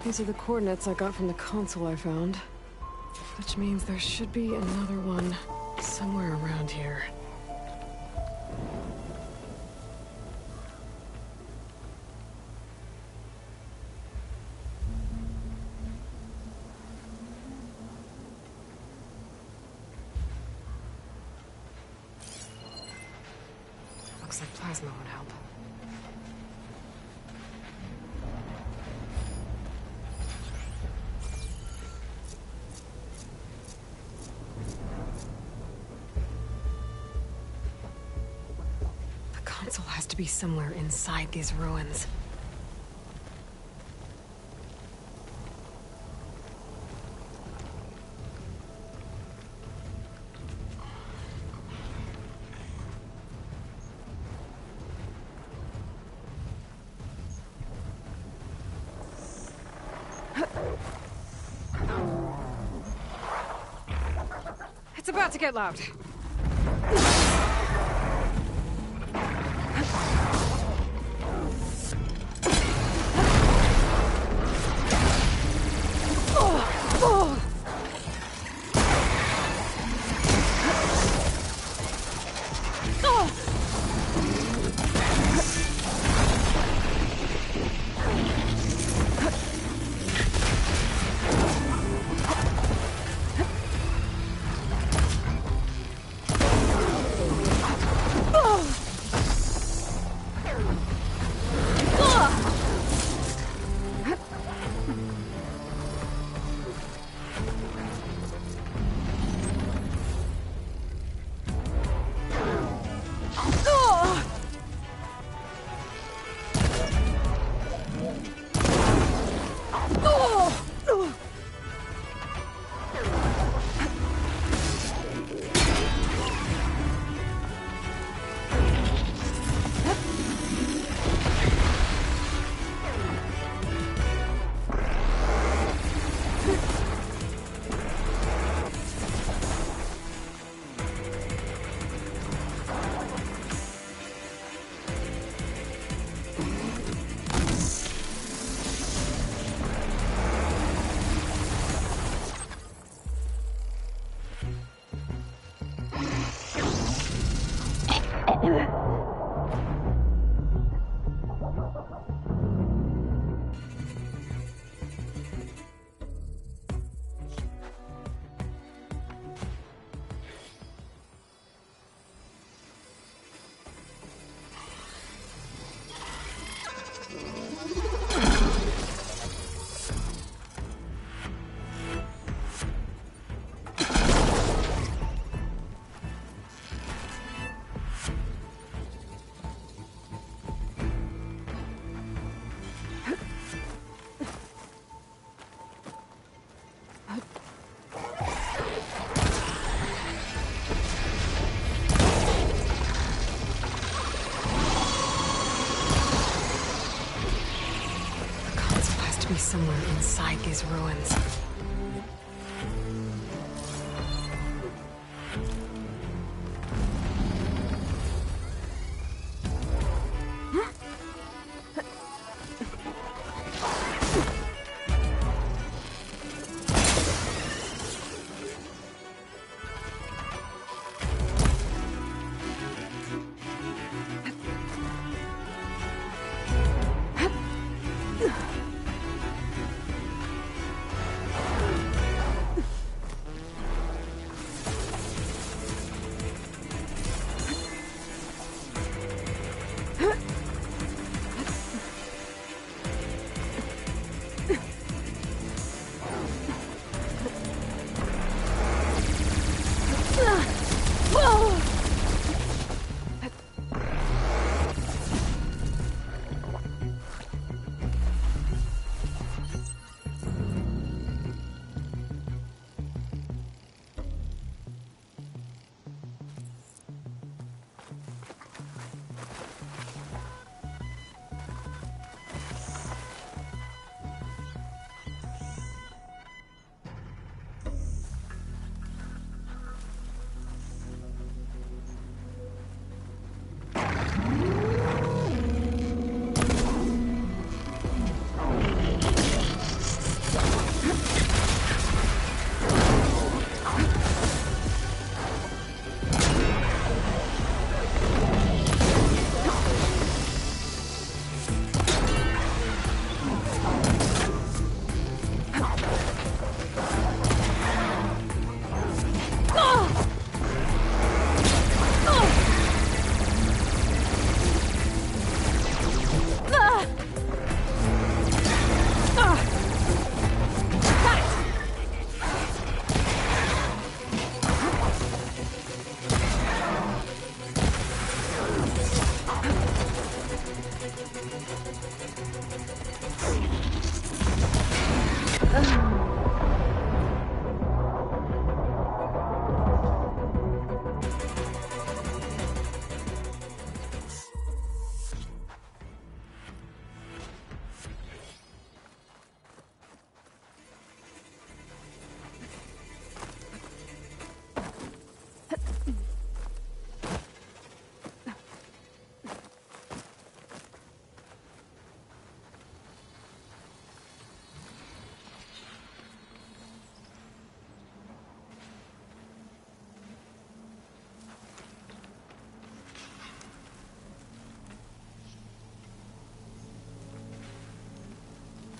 These are the coordinates I got from the console I found. Which means there should be another one somewhere around here. Looks like plasma would help. The console has to be somewhere inside these ruins. It's about to get loud. Somewhere inside these ruins.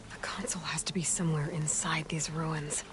The console has to be somewhere inside these ruins.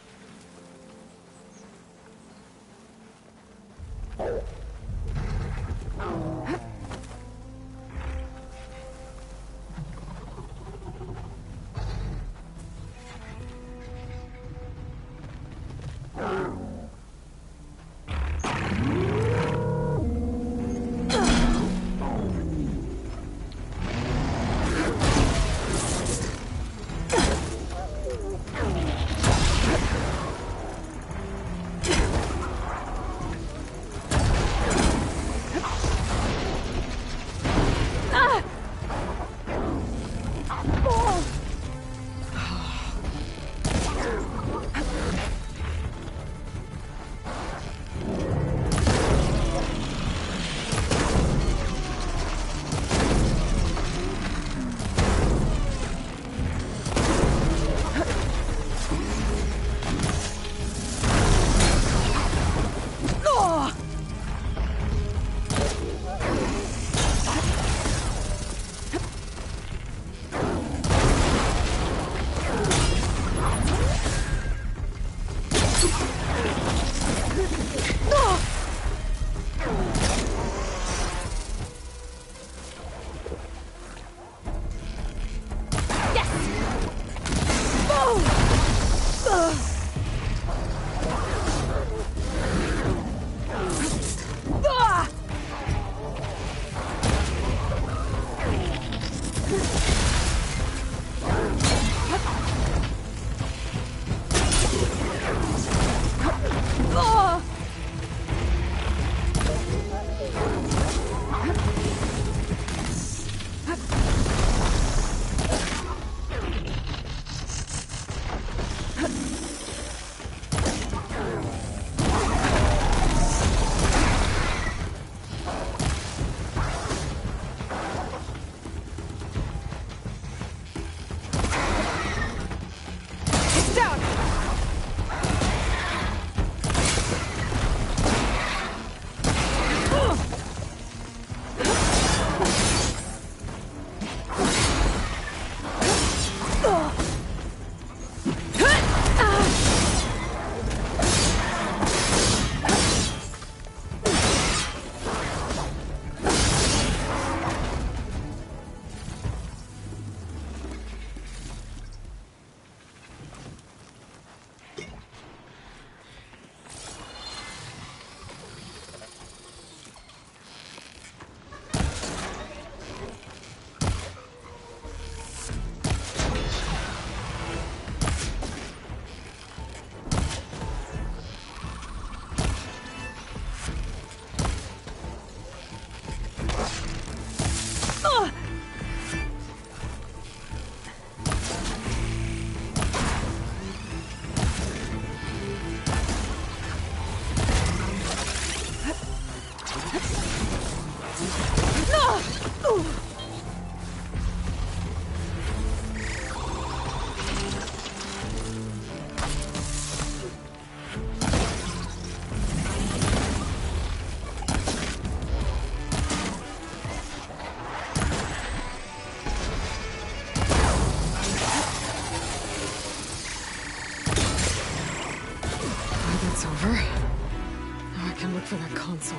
For that console.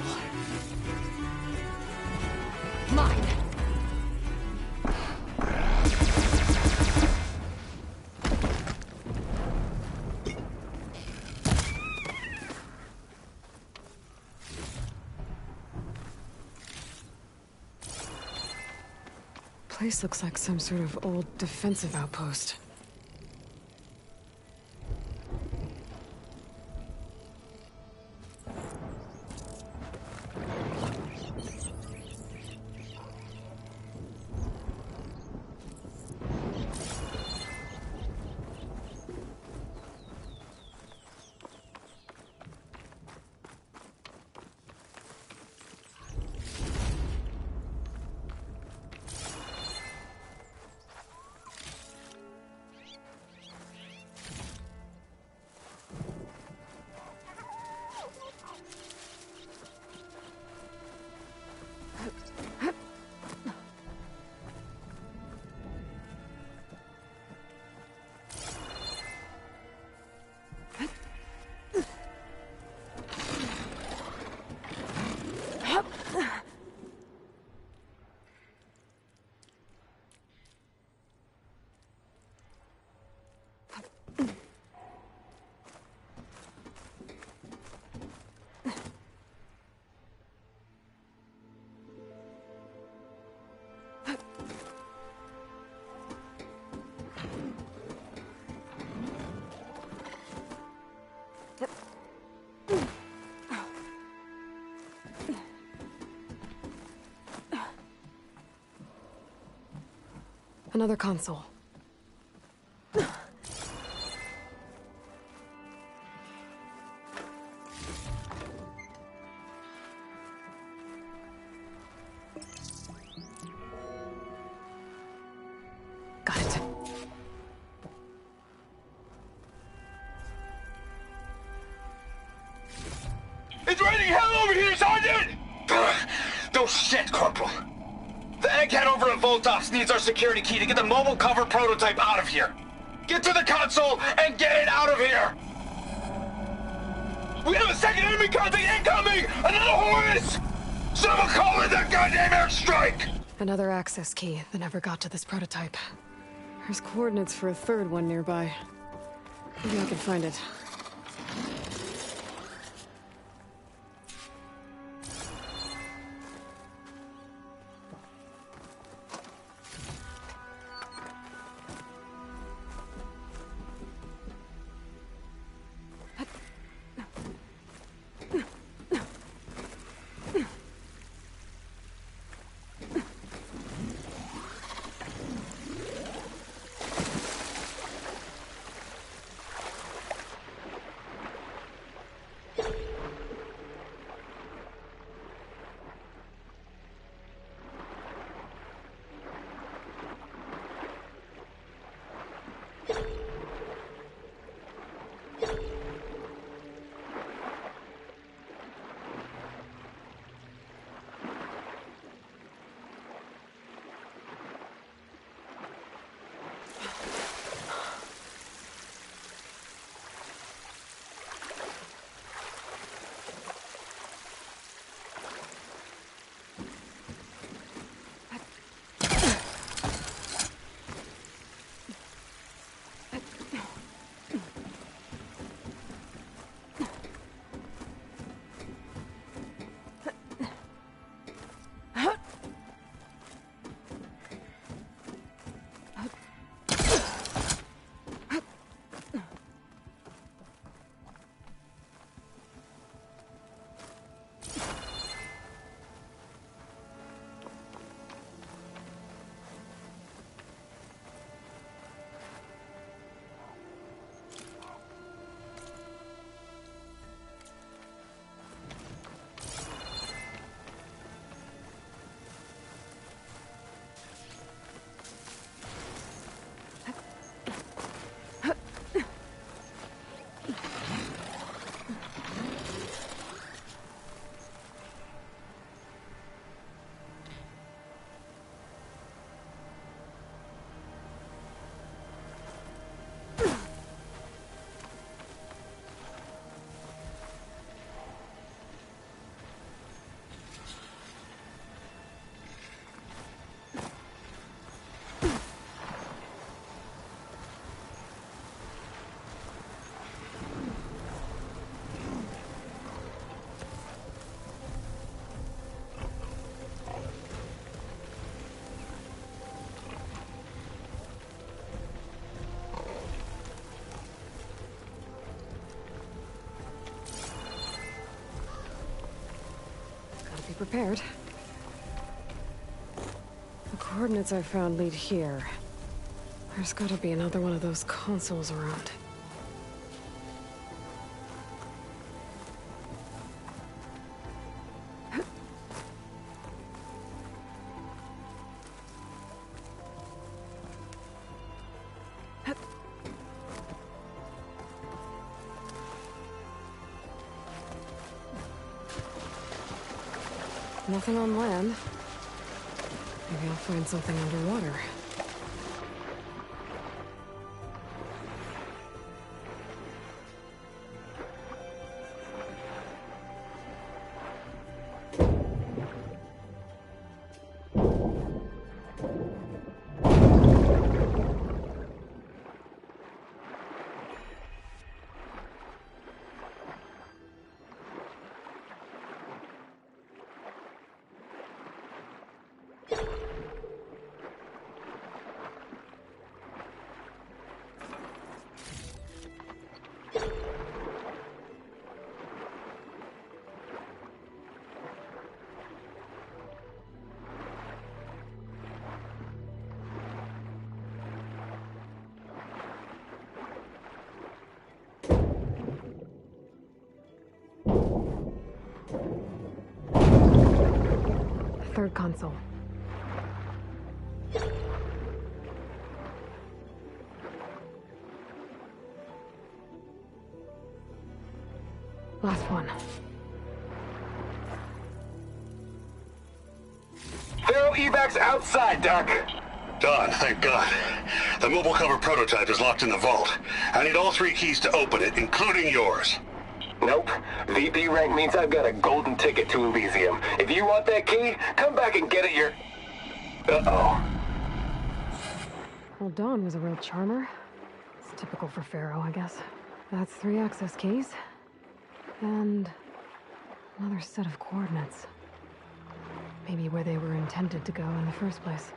Mine! Place looks like some sort of old defensive outpost. Another console. Got it. It's raining hell over here, Sergeant! No shit, Corporal. The egghead over at Voltos needs our security key to get the mobile cover prototype out of here. Get to the console and get it out of here! We have a second enemy contact incoming! Another Horus! Someone call in that goddamn airstrike! Another access key that never got to this prototype. There's coordinates for a third one nearby. Maybe I can find it. Be prepared. The coordinates I found lead here. There's gotta be another one of those consoles around. Nothing on land. Maybe I'll find something underwater. third console. Last one. Faro evacs outside, Doc. Done, thank God. The mobile cover prototype is locked in the vault. I need all 3 keys to open it, including yours. Nope. VP rank means I've got a golden ticket to Elysium. If you want that key, come back and get it Uh-oh. Well, Dawn was a real charmer. It's typical for Faro, I guess. That's 3 access keys. And another set of coordinates. Maybe where they were intended to go in the first place.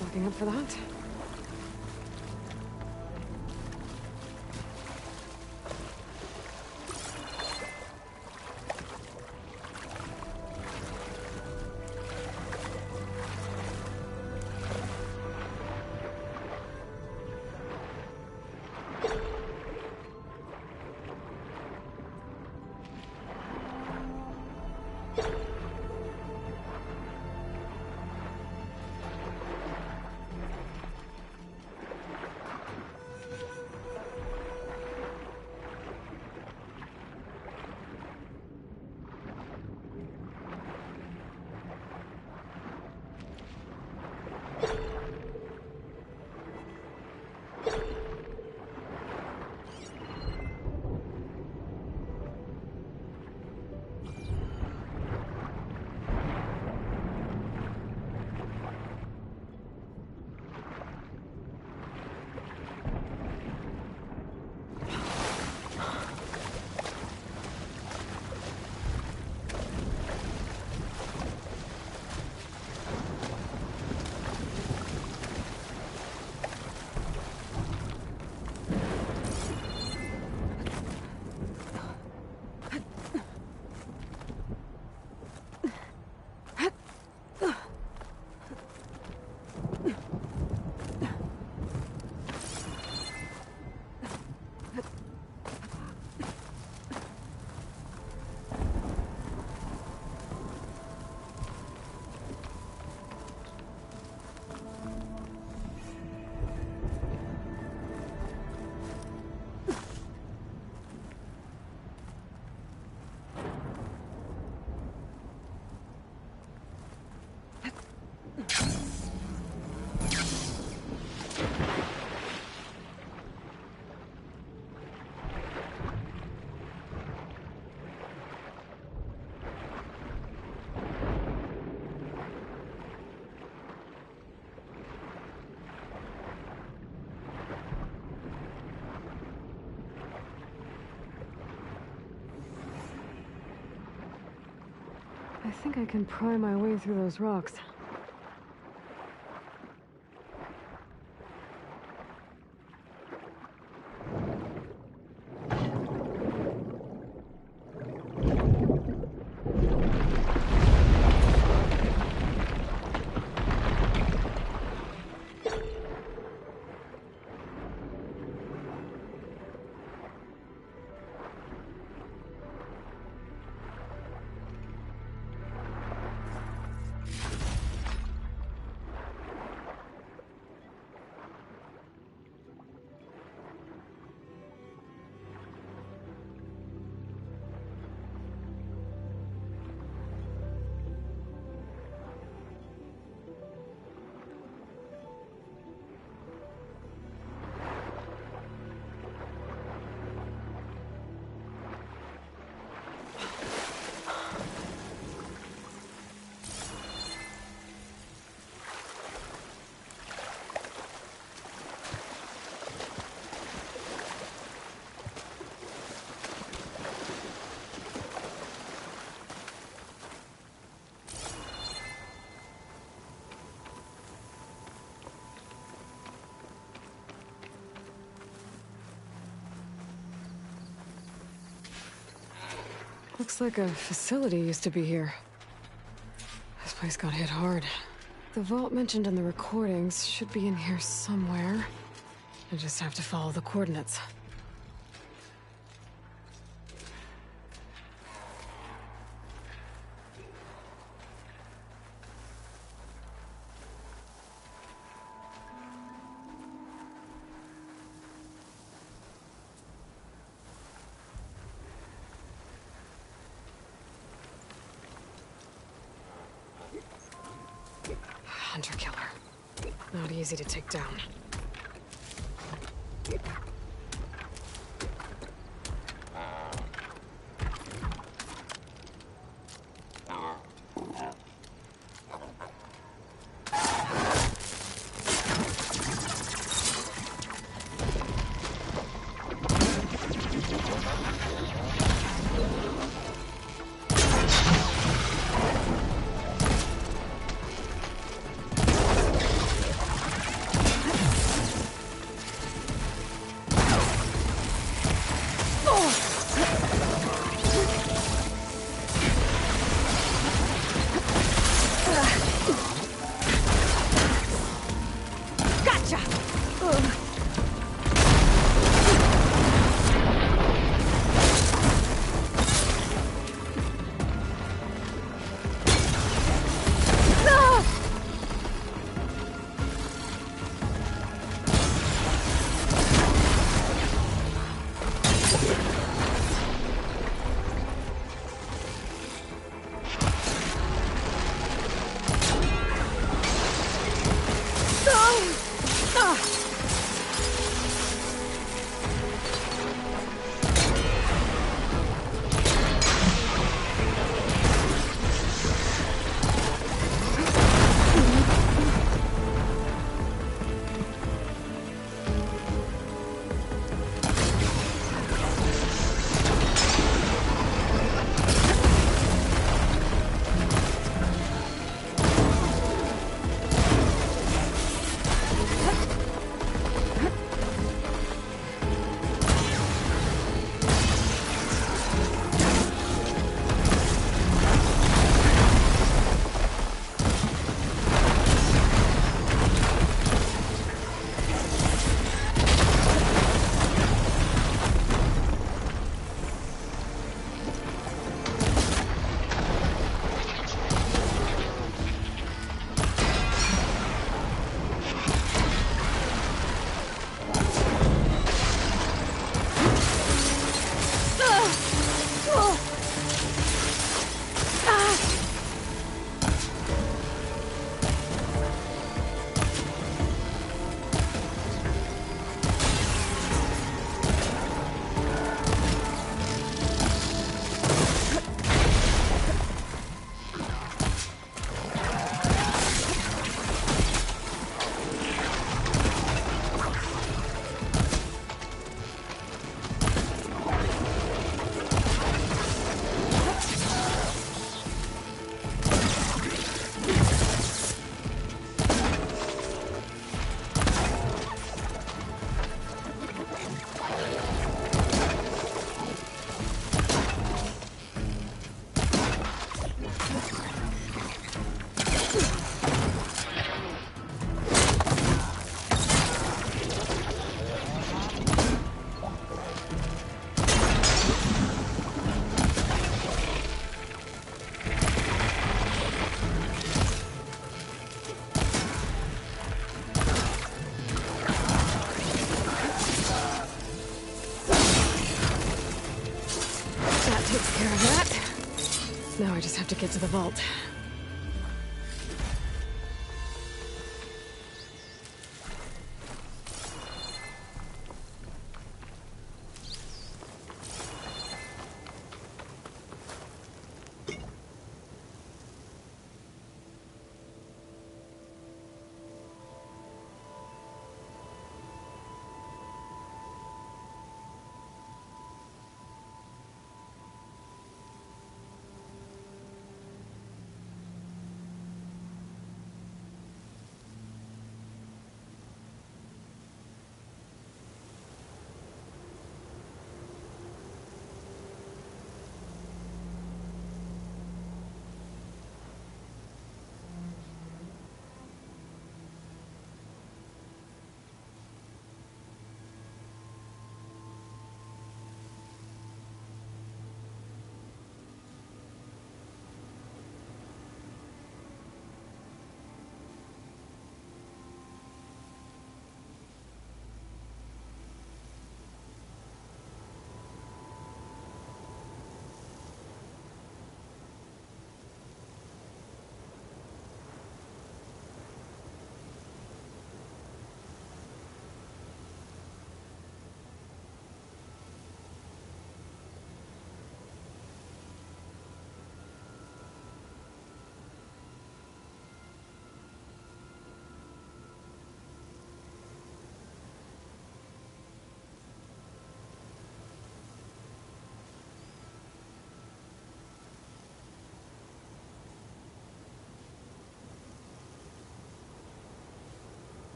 Looking up for the hunt. I think I can pry my way through those rocks. Looks like a facility used to be here. This place got hit hard. The vault mentioned in the recordings should be in here somewhere. I just have to follow the coordinates. Hunter killer. Not easy to take down. Now I just have to get to the vault.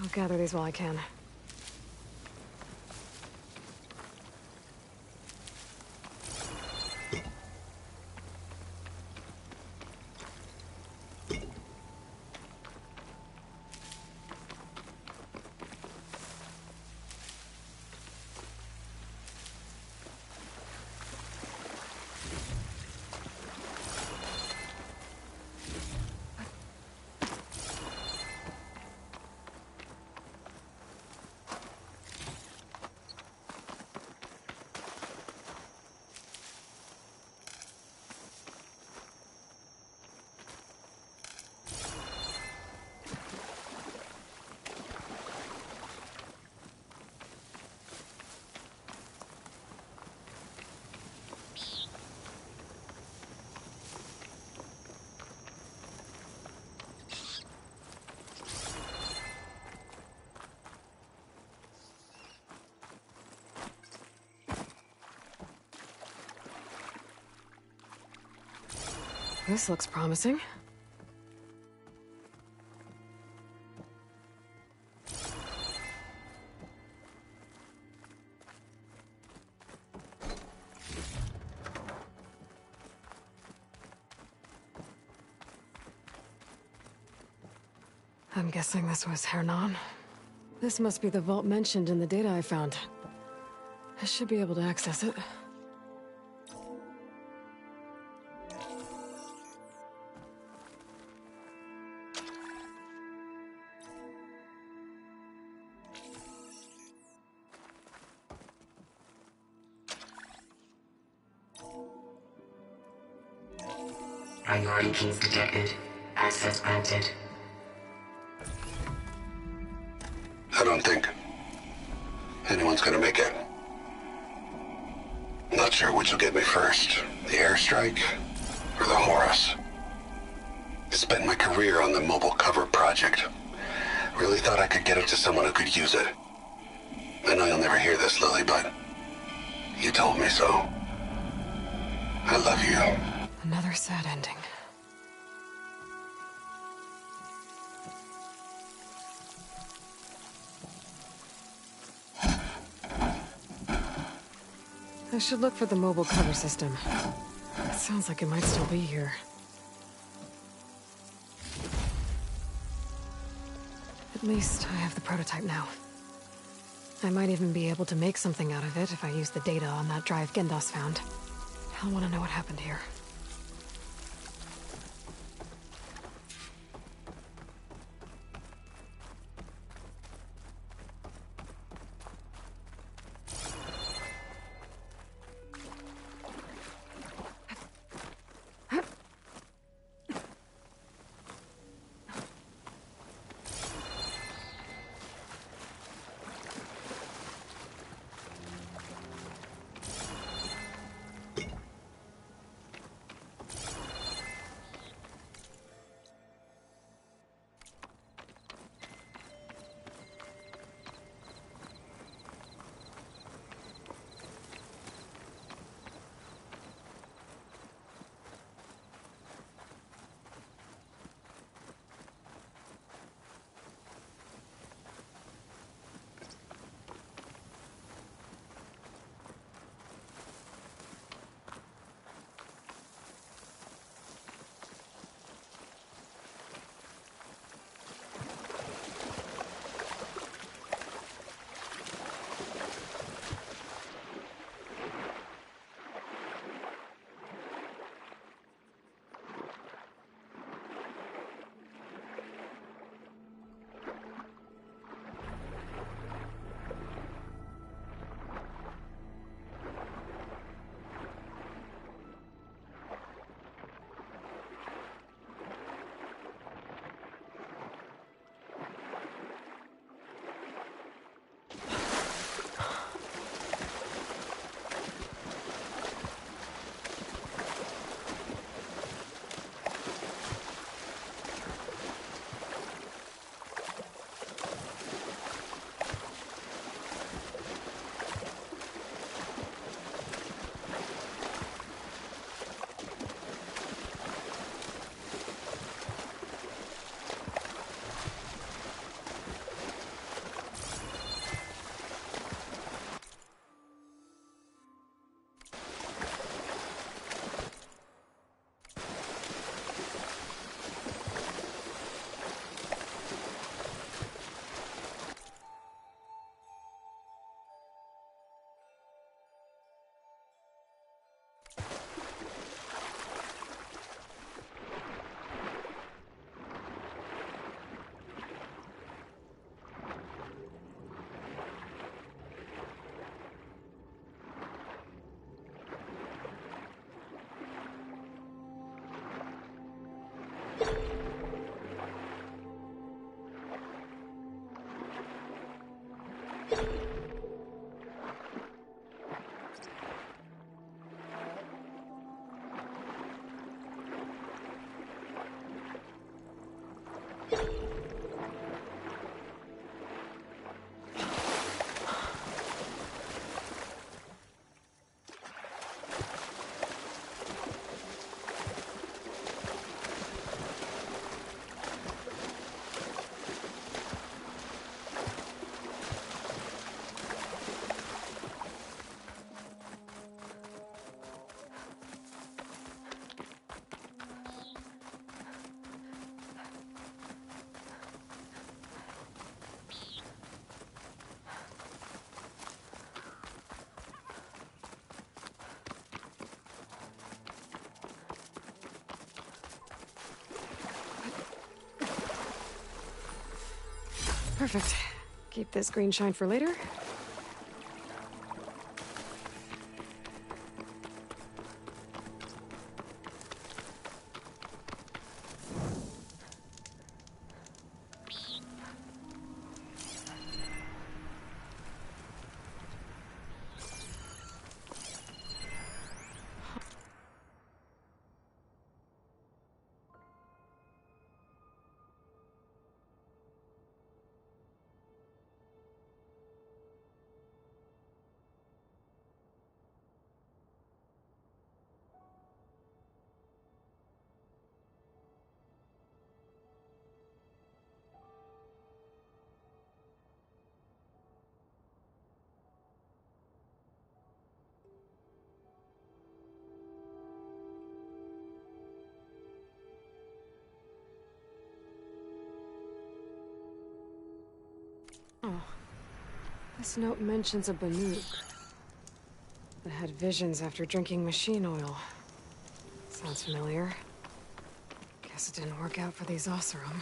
I'll gather these while I can. This looks promising. I'm guessing this was Hernan. This must be the vault mentioned in the data I found. I should be able to access it. Priority keys detected. Access granted. I don't think anyone's gonna make it. Not sure which will get me first, the airstrike or the Horus. I spent my career on the mobile cover project. Really thought I could get it to someone who could use it. I know you'll never hear this, Lily, but you told me so. I love you. Another sad ending. I should look for the mobile cover system. It sounds like it might still be here. At least I have the prototype now. I might even be able to make something out of it if I use the data on that drive Gendas found. I'll want to know what happened here. Perfect. Keep this green shine for later. Oh. This note mentions a Banuk that had visions after drinking machine oil. Sounds familiar. Guess it didn't work out for these Oseram.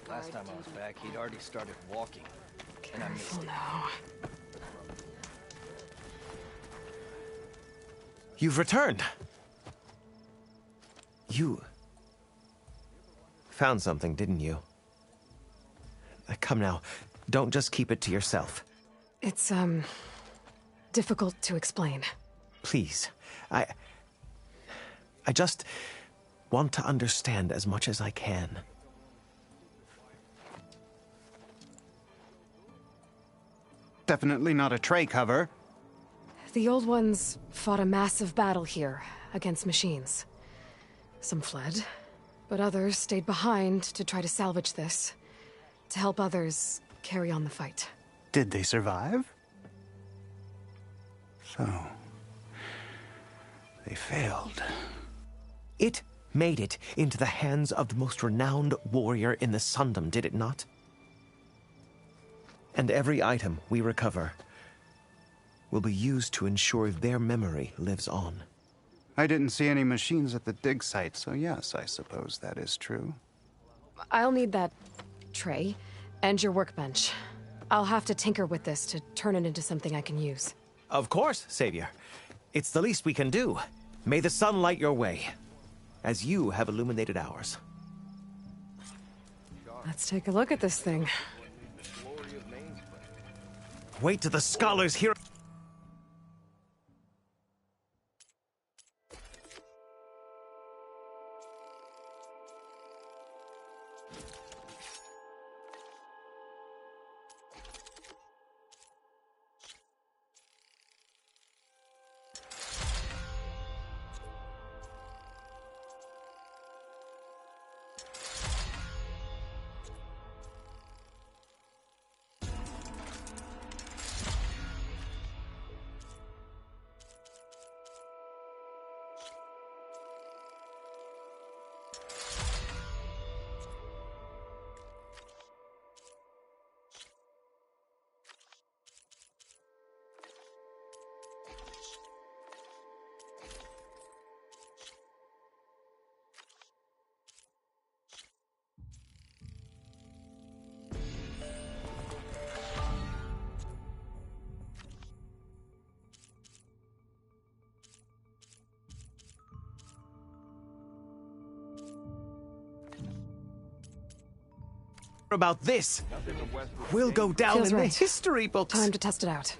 Last time I was back, he'd already started walking. And I missed it. Now. You've returned. You found something, didn't you? Come now, don't just keep it to yourself. It's, difficult to explain. Please, I just want to understand as much as I can. Definitely not a tray cover. The old ones fought a massive battle here against machines. Some fled, but others stayed behind to try to salvage this, to help others carry on the fight. Did they survive? So, they failed. It made it into the hands of the most renowned warrior in the Sundom, did it not? And every item we recover will be used to ensure their memory lives on. I didn't see any machines at the dig site, so yes, I suppose that is true. I'll need that tray and your workbench. I'll have to tinker with this to turn it into something I can use. Of course, Savior. It's the least we can do. May the sun light your way, as you have illuminated ours. Let's take a look at this thing. Wait till the scholars hear. about this. We'll go down Feels in the right. history books. Time to test it out.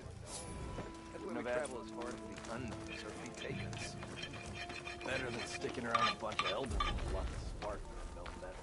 Wouldn't have traveled as far to be unknowns or be pagans. Better than sticking around a bunch of elders with lots of spark for no better.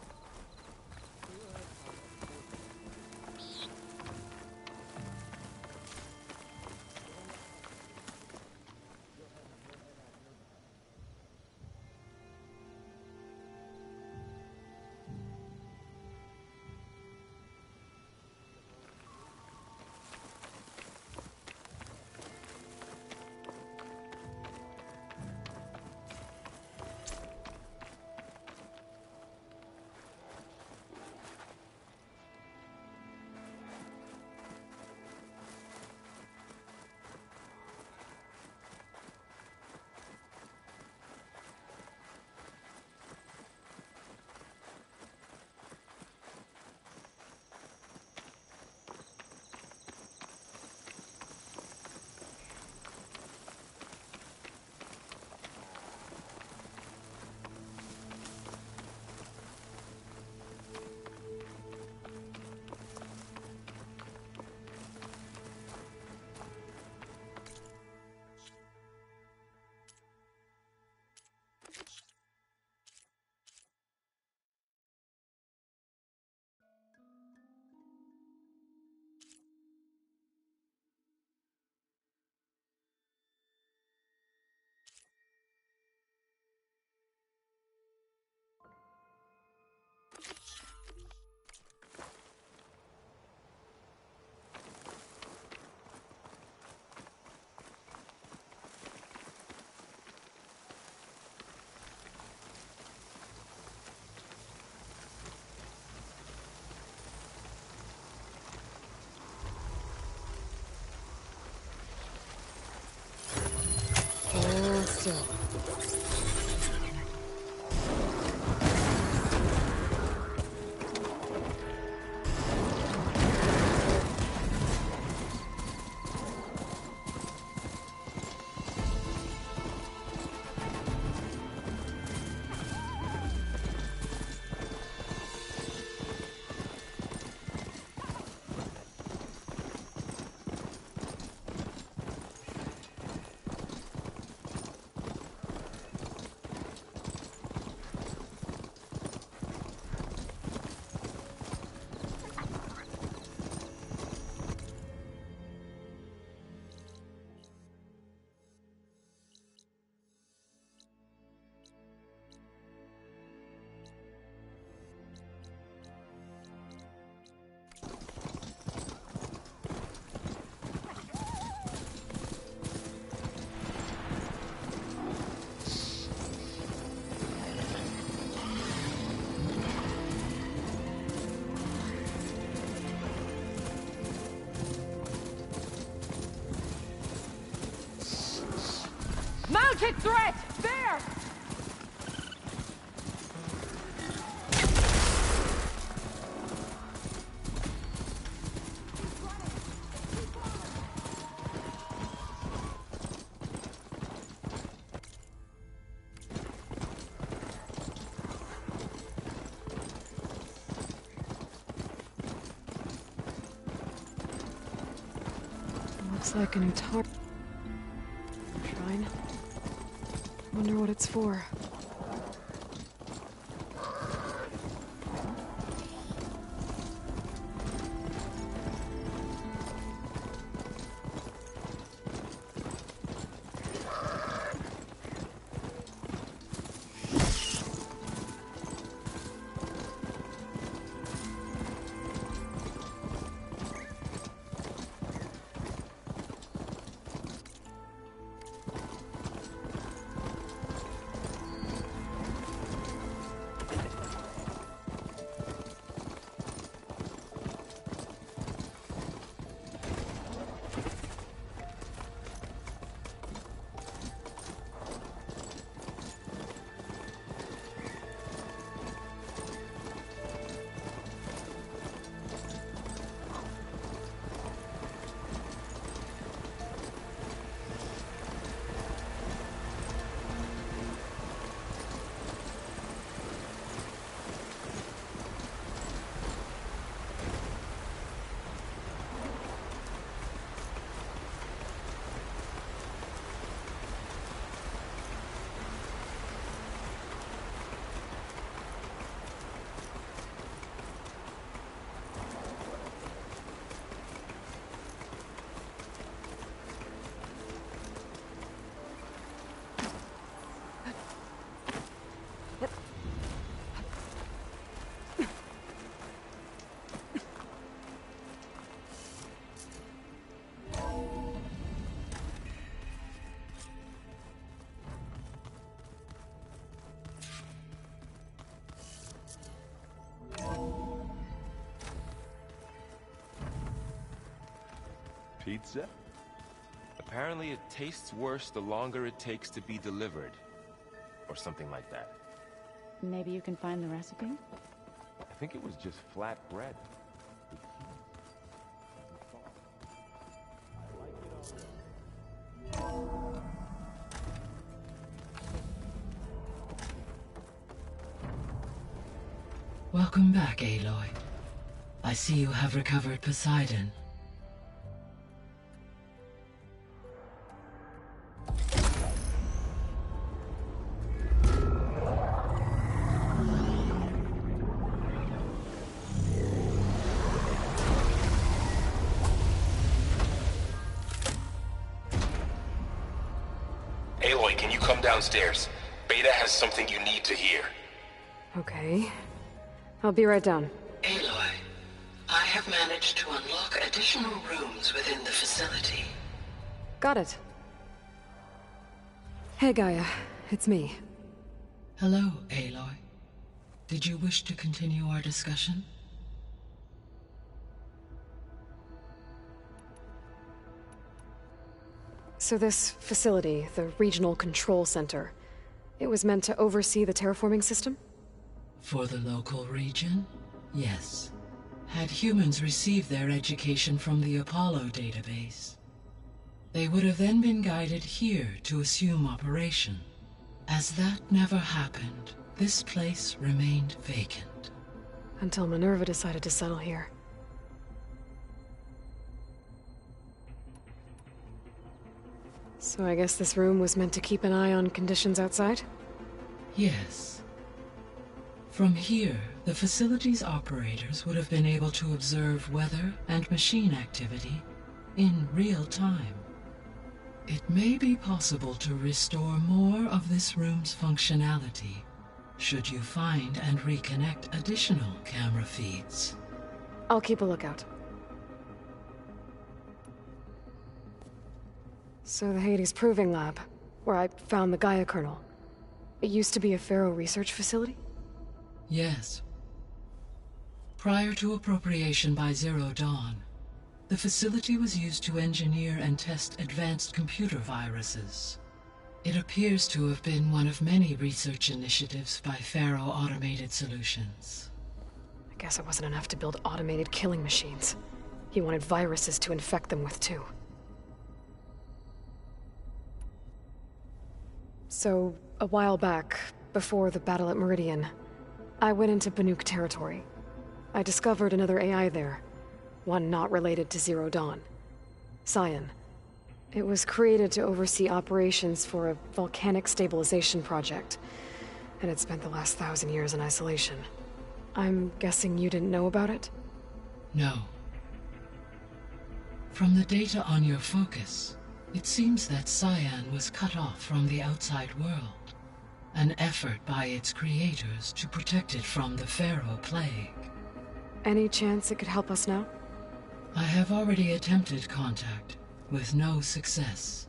Hold still. Mounted threat! There! Looks like a new tarp. Shrine. Wonder what it's for. Pizza? Apparently it tastes worse the longer it takes to be delivered. Or something like that. Maybe you can find the recipe? I think it was just flat bread. Welcome back, Aloy. I see you have recovered Poseidon. Aloy, can you come downstairs? Beta has something you need to hear. Okay. I'll be right down. Aloy, I have managed to unlock additional rooms within the facility. Got it. Hey, Gaia. It's me. Hello, Aloy. Did you wish to continue our discussion? So this facility, the Regional Control Center, it was meant to oversee the terraforming system? For the local region, yes. Had humans received their education from the Apollo database, they would have then been guided here to assume operation. As that never happened, this place remained vacant. Until Minerva decided to settle here. So I guess this room was meant to keep an eye on conditions outside? Yes. From here, the facility's operators would have been able to observe weather and machine activity in real time. It may be possible to restore more of this room's functionality, should you find and reconnect additional camera feeds. I'll keep a lookout. So the Hades Proving Lab, where I found the Gaia kernel, it used to be a Pharaoh research facility? Yes. Prior to appropriation by Zero Dawn, the facility was used to engineer and test advanced computer viruses. It appears to have been one of many research initiatives by Pharaoh Automated Solutions. I guess it wasn't enough to build automated killing machines. He wanted viruses to infect them with too. So, a while back, before the battle at Meridian, I went into Banuk territory. I discovered another AI there, one not related to Zero Dawn. Scion. It was created to oversee operations for a volcanic stabilization project, and it spent the last 1,000 years in isolation. I'm guessing you didn't know about it? No. From the data on your focus, it seems that Cyan was cut off from the outside world, an effort by its creators to protect it from the Pharaoh Plague. Any chance it could help us now? I have already attempted contact, with no success.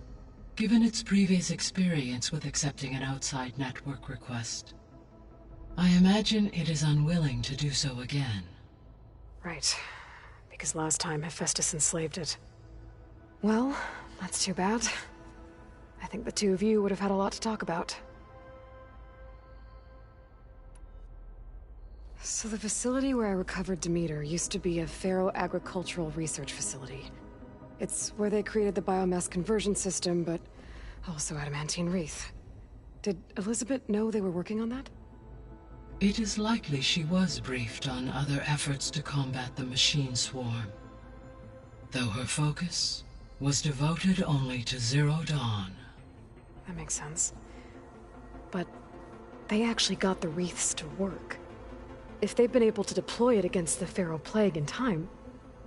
Given its previous experience with accepting an outside network request, I imagine it is unwilling to do so again. Right. Because last time Hephaestus enslaved it. Well, that's too bad. I think the two of you would have had a lot to talk about. So the facility where I recovered Demeter used to be a Pharaoh agricultural research facility. It's where they created the biomass conversion system, but also adamantine wreath. Did Elizabeth know they were working on that? It is likely she was briefed on other efforts to combat the machine swarm, though her focus was devoted only to Zero Dawn. That makes sense. But they actually got the wreaths to work. If they've been able to deploy it against the Pharaoh Plague in time...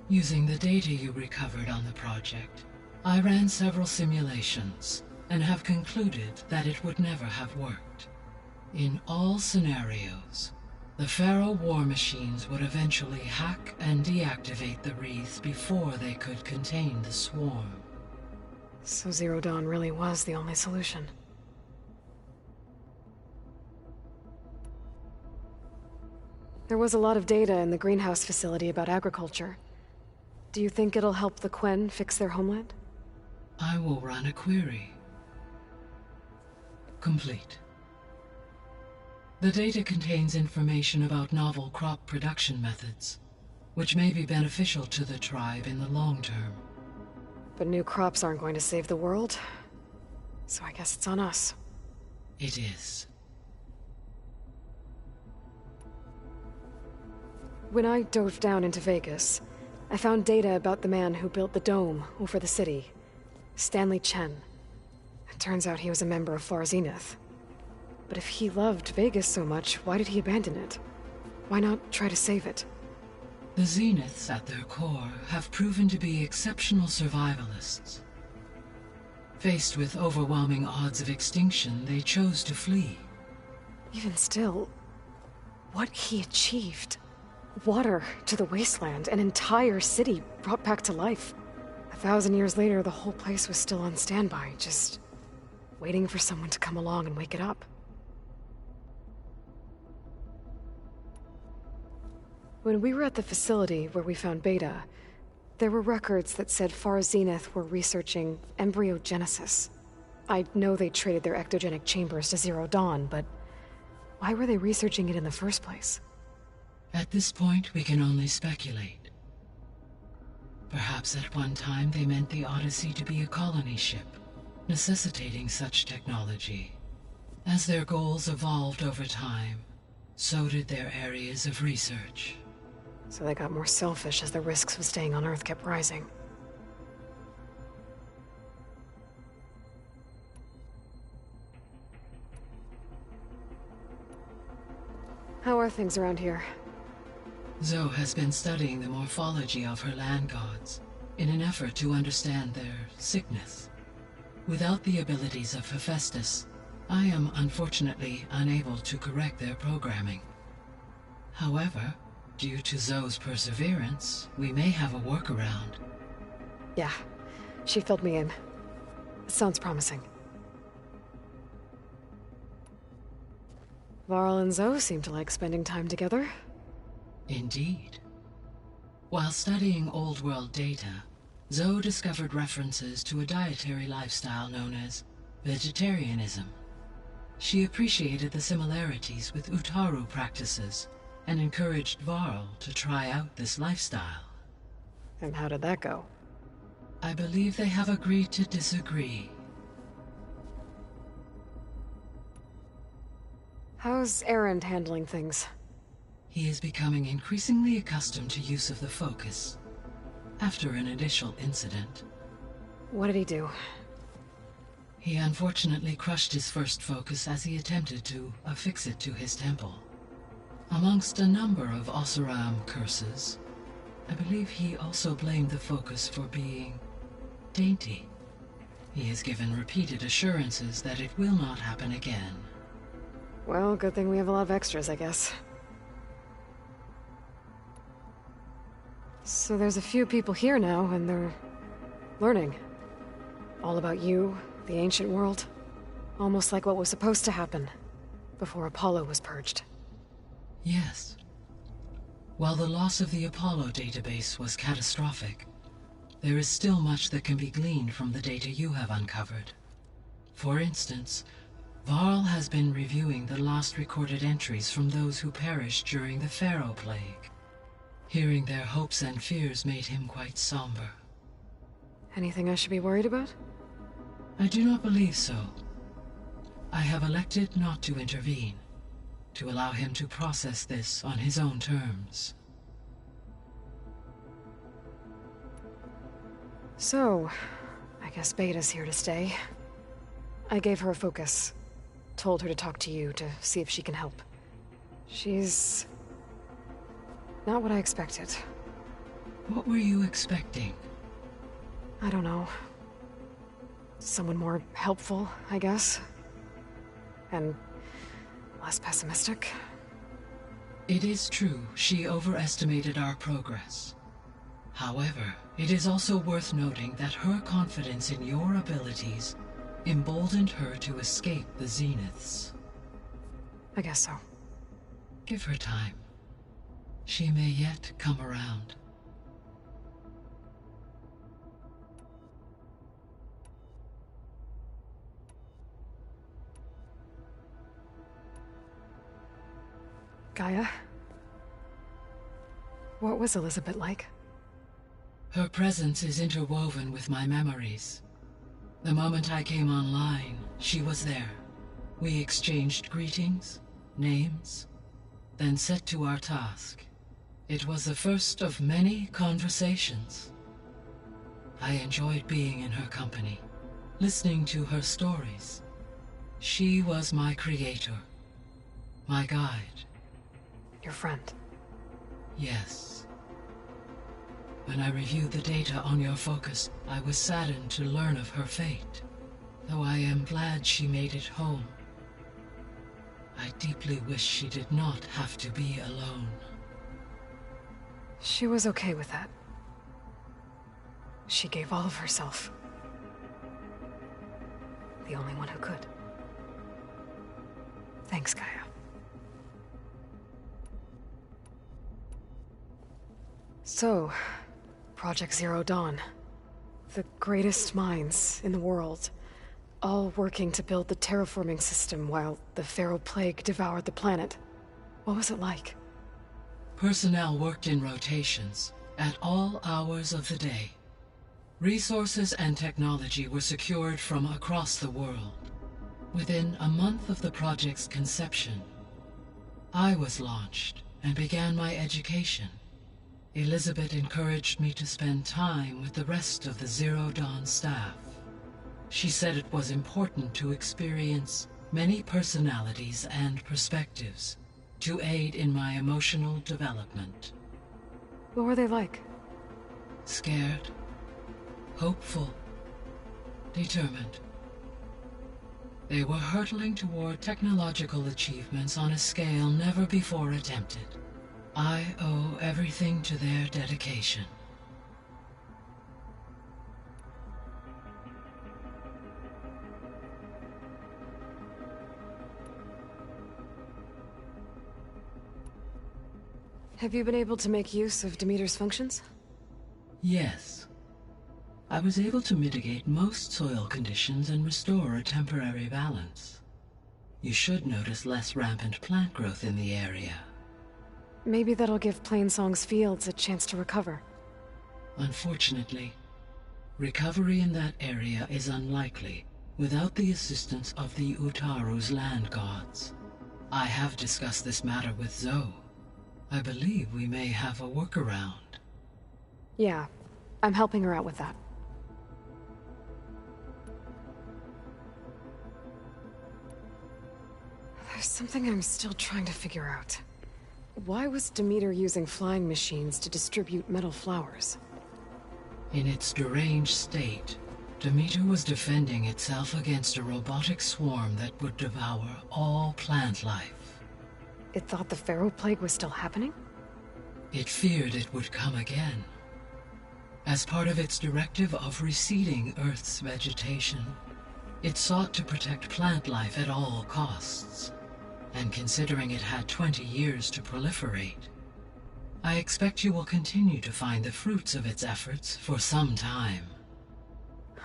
Using the data you recovered on the project, I ran several simulations and have concluded that it would never have worked. In all scenarios, the Pharaoh war machines would eventually hack and deactivate the wreaths before they could contain the swarm. So Zero Dawn really was the only solution. There was a lot of data in the greenhouse facility about agriculture. Do you think it'll help the Quen fix their homeland? I will run a query. Complete. The data contains information about novel crop production methods, which may be beneficial to the tribe in the long term. But new crops aren't going to save the world, so I guess it's on us. It is. When I dove down into Vegas, I found data about the man who built the dome over the city, Stanley Chen. It turns out he was a member of Far Zenith. But if he loved Vegas so much, why did he abandon it? Why not try to save it? The Zeniths, at their core, have proven to be exceptional survivalists. Faced with overwhelming odds of extinction, they chose to flee. Even still, what he achieved. Water to the wasteland, an entire city brought back to life. 1,000 years later, the whole place was still on standby, just waiting for someone to come along and wake it up. When we were at the facility where we found Beta, there were records that said Far Zenith were researching embryogenesis. I know they traded their ectogenic chambers to Zero Dawn, but why were they researching it in the first place? At this point, we can only speculate. Perhaps at one time they meant the Odyssey to be a colony ship, necessitating such technology. As their goals evolved over time, so did their areas of research. So they got more selfish as the risks of staying on Earth kept rising. How are things around here? Zoe has been studying the morphology of her land gods in an effort to understand their sickness. Without the abilities of Hephaestus, I am unfortunately unable to correct their programming. However, due to Zoe's perseverance, we may have a workaround. Yeah, she filled me in. Sounds promising. Varl and Zoe seem to like spending time together. Indeed. While studying Old World data, Zoe discovered references to a dietary lifestyle known as vegetarianism. She appreciated the similarities with Utaru practices and encouraged Varl to try out this lifestyle. And how did that go? I believe they have agreed to disagree. How's Erend handling things? He is becoming increasingly accustomed to use of the focus, after an initial incident. What did he do? He unfortunately crushed his first focus as he attempted to affix it to his temple. Amongst a number of Oseram curses, I believe he also blamed the focus for being dainty. He has given repeated assurances that it will not happen again. Well, good thing we have a lot of extras, I guess. So there's a few people here now, and they're learning. All about you, the ancient world. Almost like what was supposed to happen before Apollo was purged. Yes. While the loss of the Apollo database was catastrophic, there is still much that can be gleaned from the data you have uncovered. For instance, Varl has been reviewing the last recorded entries from those who perished during the Pharaoh Plague. Hearing their hopes and fears made him quite somber. Anything I should be worried about? I do not believe so. I have elected not to intervene, to allow him to process this on his own terms. So, I guess Beta's here to stay. I gave her a focus. Told her to talk to you to see if she can help. She's not what I expected. What were you expecting? I don't know. Someone more helpful, I guess. And less pessimistic. It is true she overestimated our progress. However, it is also worth noting that her confidence in your abilities emboldened her to escape the Zeniths. I guess so. Give her time. She may yet come around. Gaia? What was Elizabeth like? Her presence is interwoven with my memories. The moment I came online, she was there. We exchanged greetings, names, then set to our task. It was the first of many conversations. I enjoyed being in her company, listening to her stories. She was my creator, my guide. Your friend? Yes. When I reviewed the data on your focus, I was saddened to learn of her fate, though I am glad she made it home. I deeply wish she did not have to be alone. She was okay with that. She gave all of herself. The only one who could. Thanks, Gaia. So, Project Zero Dawn. The greatest minds in the world, all working to build the terraforming system while the Pharaoh Plague devoured the planet. What was it like? Personnel worked in rotations, at all hours of the day. Resources and technology were secured from across the world. Within a month of the project's conception, I was launched and began my education. Elizabeth encouraged me to spend time with the rest of the Zero Dawn staff. She said it was important to experience many personalities and perspectives to aid in my emotional development. What were they like? Scared, hopeful, determined. They were hurtling toward technological achievements on a scale never before attempted. I owe everything to their dedication. Have you been able to make use of Demeter's functions? Yes. I was able to mitigate most soil conditions and restore a temporary balance. You should notice less rampant plant growth in the area. Maybe that'll give Plainsong's fields a chance to recover. Unfortunately, recovery in that area is unlikely without the assistance of the Utaru's land gods. I have discussed this matter with Zoe. I believe we may have a workaround. Yeah, I'm helping her out with that. There's something I'm still trying to figure out. Why was Demeter using flying machines to distribute metal flowers? In its deranged state, Demeter was defending itself against a robotic swarm that would devour all plant life. It thought the Pharaoh Plague was still happening? It feared it would come again. As part of its directive of reseeding Earth's vegetation, it sought to protect plant life at all costs. And considering it had 20 years to proliferate, I expect you will continue to find the fruits of its efforts for some time.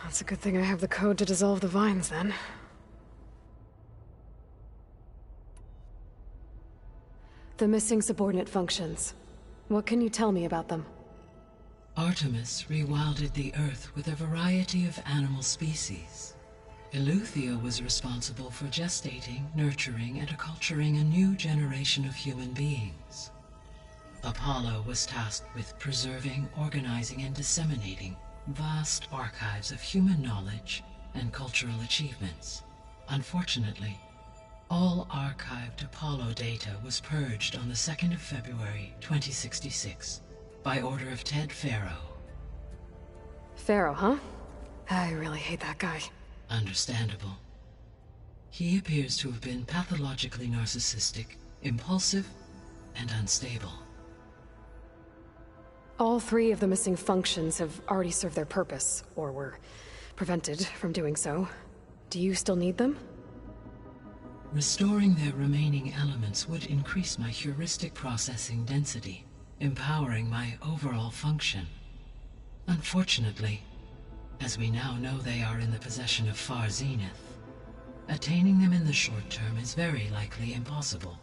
That's a good thing I have the code to dissolve the vines, then. The missing subordinate functions. What can you tell me about them? Artemis rewilded the Earth with a variety of animal species. Eleuthia was responsible for gestating, nurturing, and acculturating a new generation of human beings. Apollo was tasked with preserving, organizing, and disseminating vast archives of human knowledge and cultural achievements. Unfortunately, all archived Apollo data was purged on the 2nd of February, 2066, by order of Ted Faro. Pharaoh, huh? I really hate that guy. Understandable. He appears to have been pathologically narcissistic, impulsive, and unstable. All 3 of the missing functions have already served their purpose, or were prevented from doing so. Do you still need them? Restoring their remaining elements would increase my heuristic processing density, empowering my overall function. Unfortunately, as we now know they are in the possession of Far Zenith, attaining them in the short term is very likely impossible.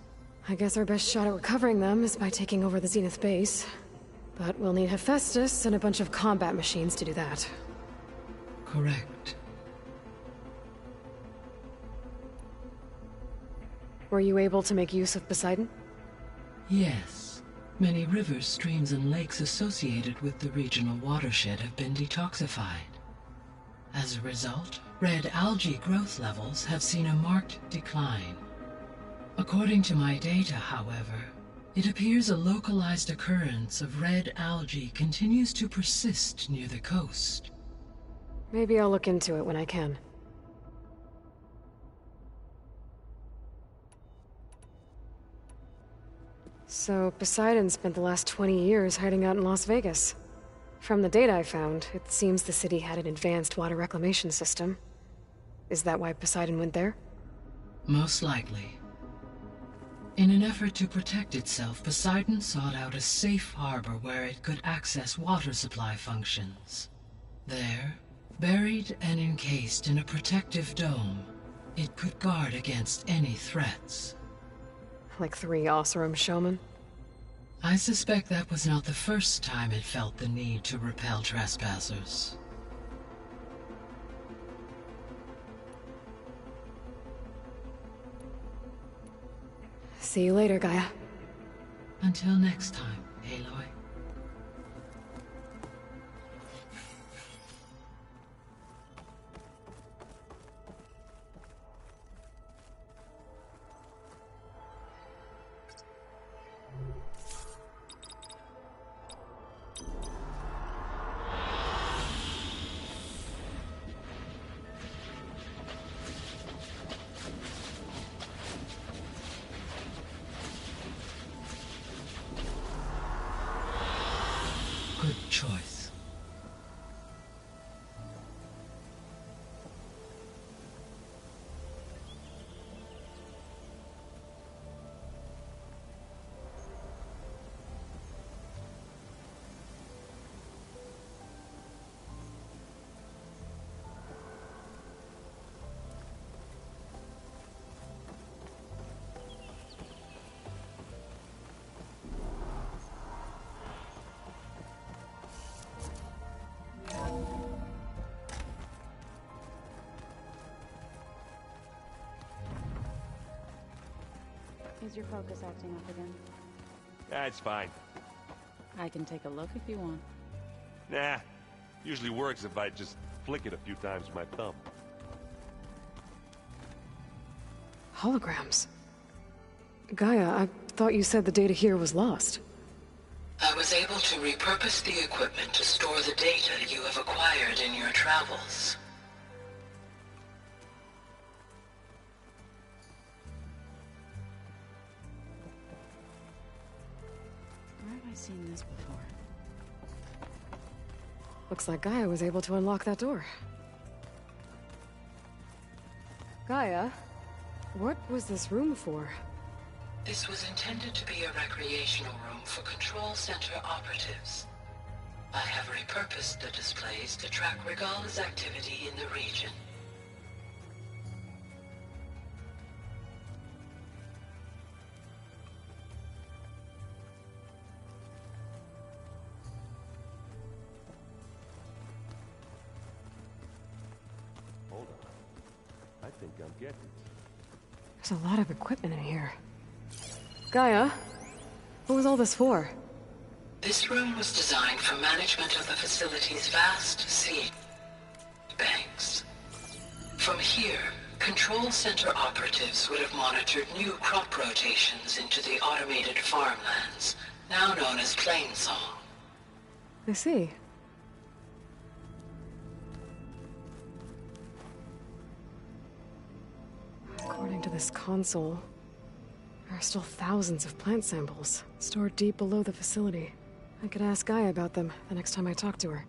I guess our best shot at recovering them is by taking over the Zenith base. But we'll need Hephaestus and a bunch of combat machines to do that. Correct. Were you able to make use of Poseidon? Yes. Many rivers, streams, and lakes associated with the regional watershed have been detoxified. As a result, red algae growth levels have seen a marked decline. According to my data, however, it appears a localized occurrence of red algae continues to persist near the coast. Maybe I'll look into it when I can. So, Poseidon spent the last 20 years hiding out in Las Vegas. From the data I found, it seems the city had an advanced water reclamation system. Is that why Poseidon went there? Most likely. In an effort to protect itself, Poseidon sought out a safe harbor where it could access water supply functions. There, buried and encased in a protective dome, it could guard against any threats. Like 3 Oseram showmen? I suspect that was not the first time it felt the need to repel trespassers. See you later, Gaia. Until next time, Aloy. Good choice. Is your focus acting up again? That's fine. I can take a look if you want. Nah. Usually works if I just flick it a few times with my thumb. Holograms. Gaia, I thought you said the data here was lost. I was able to repurpose the equipment to store the data you have acquired in your travels. Where have I seen this before? Looks like Gaia was able to unlock that door. Gaia, what was this room for? This was intended to be a recreational room for Control Center operatives. I have repurposed the displays to track Regala's activity in the region. Hold on. I think I'm getting it. There's a lot of equipment in here. Gaia, what was all this for? This room was designed for management of the facility's vast seed banks. From here, Control Center operatives would have monitored new crop rotations into the automated farmlands, now known as Plainsong. I see. According to this console, there are still thousands of plant samples stored deep below the facility. I could ask Gaia about them the next time I talk to her.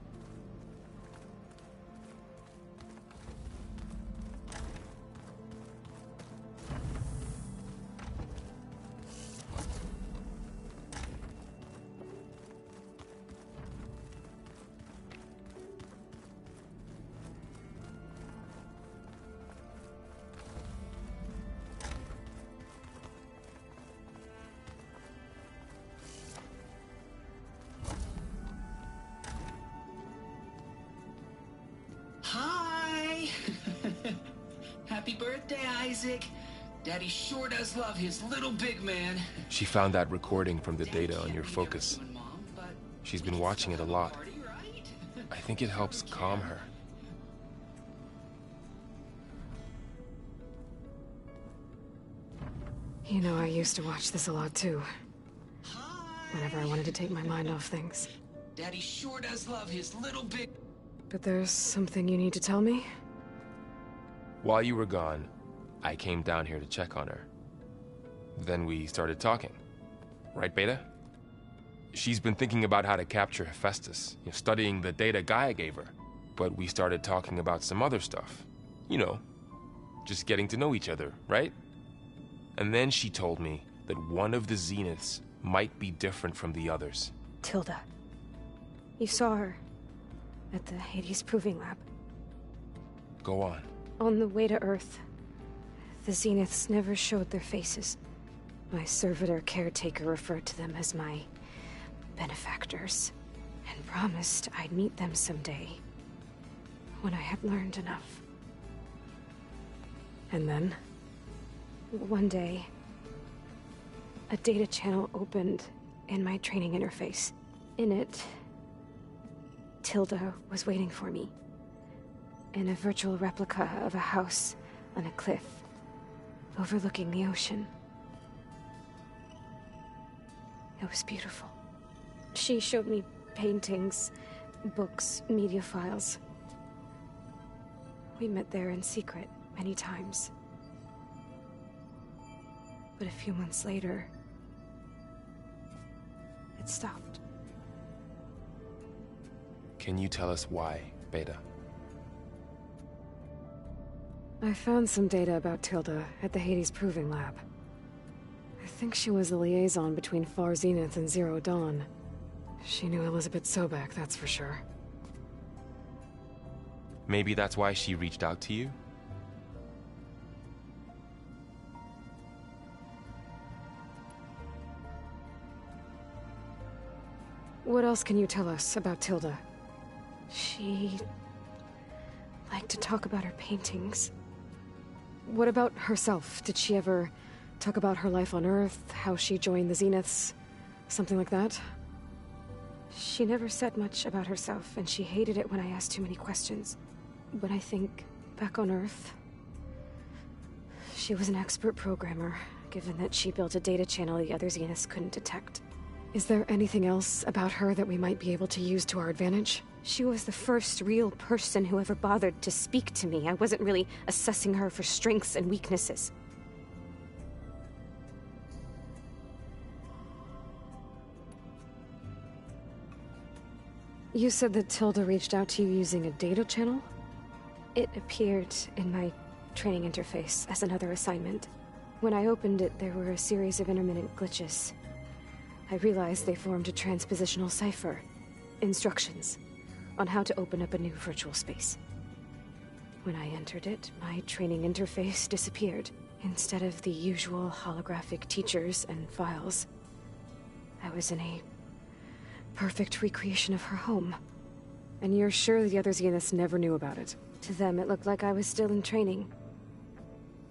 Isaac? Daddy sure does love his little big man. She found that recording from the data on your focus. She's been watching it a lot. I think it helps calm her. You know, I used to watch this a lot too. Whenever I wanted to take my mind off things. Daddy sure does love his little big... But there's something you need to tell me? While you were gone, I came down here to check on her. Then we started talking. Right, Beta? She's been thinking about how to capture Hephaestus, studying the data Gaia gave her. But we started talking about some other stuff. You know, just getting to know each other, right? And then she told me that one of the Zeniths might be different from the others. Tilda. You saw her at the Hades Proving Lab. Go on. On the way to Earth, the Zeniths never showed their faces. My servitor caretaker referred to them as my benefactors, and promised I'd meet them someday, when I had learned enough. And then, one day, a data channel opened in my training interface. In it, Tilda was waiting for me, in a virtual replica of a house on a cliff, overlooking the ocean. It was beautiful. She showed me paintings, books, media files. We met there in secret many times. But a few months later, it stopped. Can you tell us why, Beta? I found some data about Tilda at the Hades Proving Lab. I think she was the liaison between Far Zenith and Zero Dawn. She knew Elizabeth Sobek, that's for sure. Maybe that's why she reached out to you? What else can you tell us about Tilda? She liked to talk about her paintings. What about herself? Did she ever talk about her life on Earth, how she joined the Zeniths, something like that? She never said much about herself, and she hated it when I asked too many questions. But I think, back on Earth, she was an expert programmer, given that she built a data channel the other Zeniths couldn't detect. Is there anything else about her that we might be able to use to our advantage? She was the first real person who ever bothered to speak to me. I wasn't really assessing her for strengths and weaknesses. You said that Tilda reached out to you using a data channel? It appeared in my training interface as another assignment. When I opened it, there were a series of intermittent glitches. I realized they formed a transpositional cipher. Instructions on how to open up a new virtual space. When I entered it, my training interface disappeared. Instead of the usual holographic teachers and files, I was in a perfect recreation of her home. And you're sure the other Zeniths never knew about it? To them, it looked like I was still in training.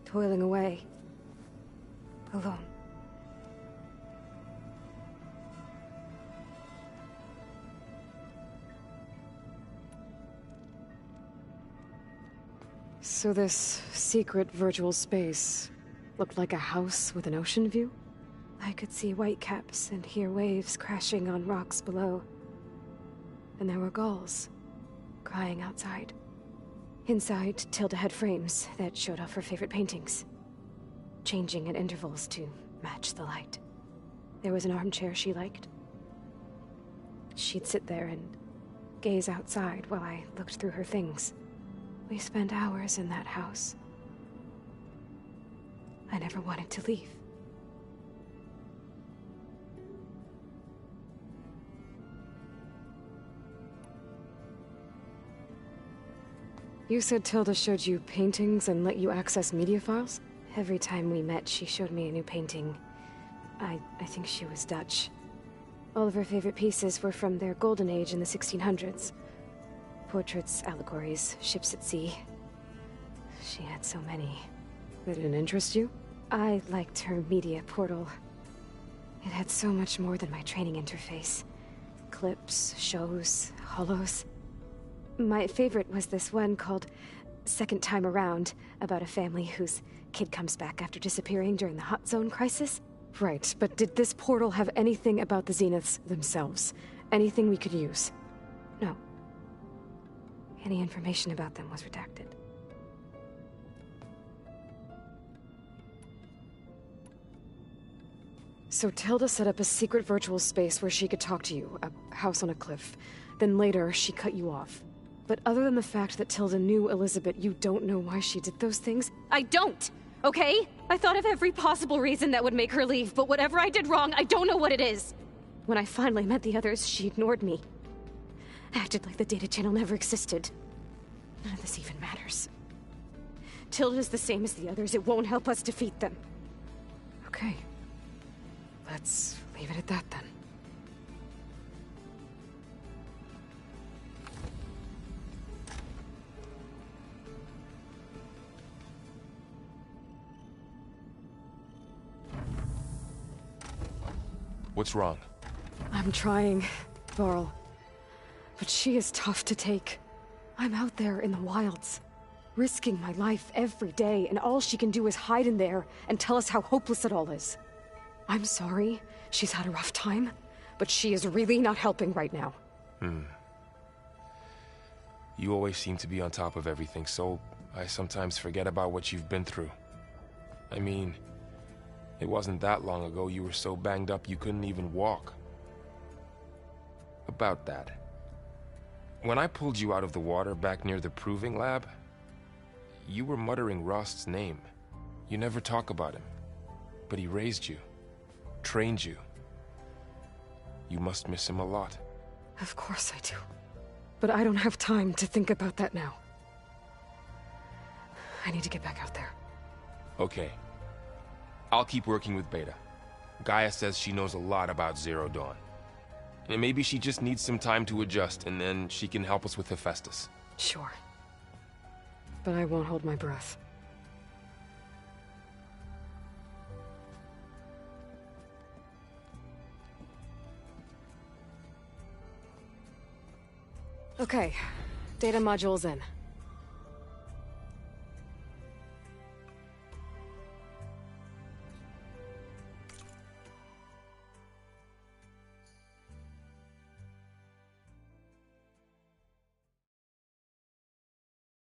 Toiling away. Alone. So this secret virtual space looked like a house with an ocean view? I could see whitecaps and hear waves crashing on rocks below. And there were gulls crying outside. Inside, Tilda had frames that showed off her favorite paintings, changing at intervals to match the light. There was an armchair she liked. She'd sit there and gaze outside while I looked through her things. We spent hours in that house. I never wanted to leave. You said Tilda showed you paintings and let you access media files? Every time we met, she showed me a new painting. I think she was Dutch. All of her favorite pieces were from their golden age in the 1600s. Portraits, allegories, ships at sea. She had so many. They didn't interest you? I liked her media portal. It had so much more than my training interface. Clips, shows, holos. My favorite was this one called Second Time Around, about a family whose kid comes back after disappearing during the Hot Zone crisis. Right, but did this portal have anything about the Zeniths themselves? Anything we could use? No. Any information about them was redacted. So Tilda set up a secret virtual space where she could talk to you, a house on a cliff. Then later, she cut you off. But other than the fact that Tilda knew Elizabeth, you don't know why she did those things? I don't! Okay? I thought of every possible reason that would make her leave, but whatever I did wrong, I don't know what it is! When I finally met the others, she ignored me. Acted like the data channel never existed. None of this even matters. Tilda's the same as the others. It won't help us defeat them. Okay. Let's leave it at that, then. What's wrong? I'm trying, Varl. But she is tough to take. I'm out there in the wilds, risking my life every day, and all she can do is hide in there and tell us how hopeless it all is. I'm sorry, she's had a rough time, but she is really not helping right now. You always seem to be on top of everything, so I sometimes forget about what you've been through. I mean, it wasn't that long ago you were so banged up you couldn't even walk. About that. When I pulled you out of the water back near the proving lab, you were muttering Rost's name. You never talk about him, but he raised you. Trained you. You must miss him a lot. Of course I do. But I don't have time to think about that now. I need to get back out there. Okay. I'll keep working with Beta. Gaia says she knows a lot about Zero Dawn. And maybe she just needs some time to adjust, and then she can help us with Hephaestus. Sure. But I won't hold my breath. Okay, data module's in.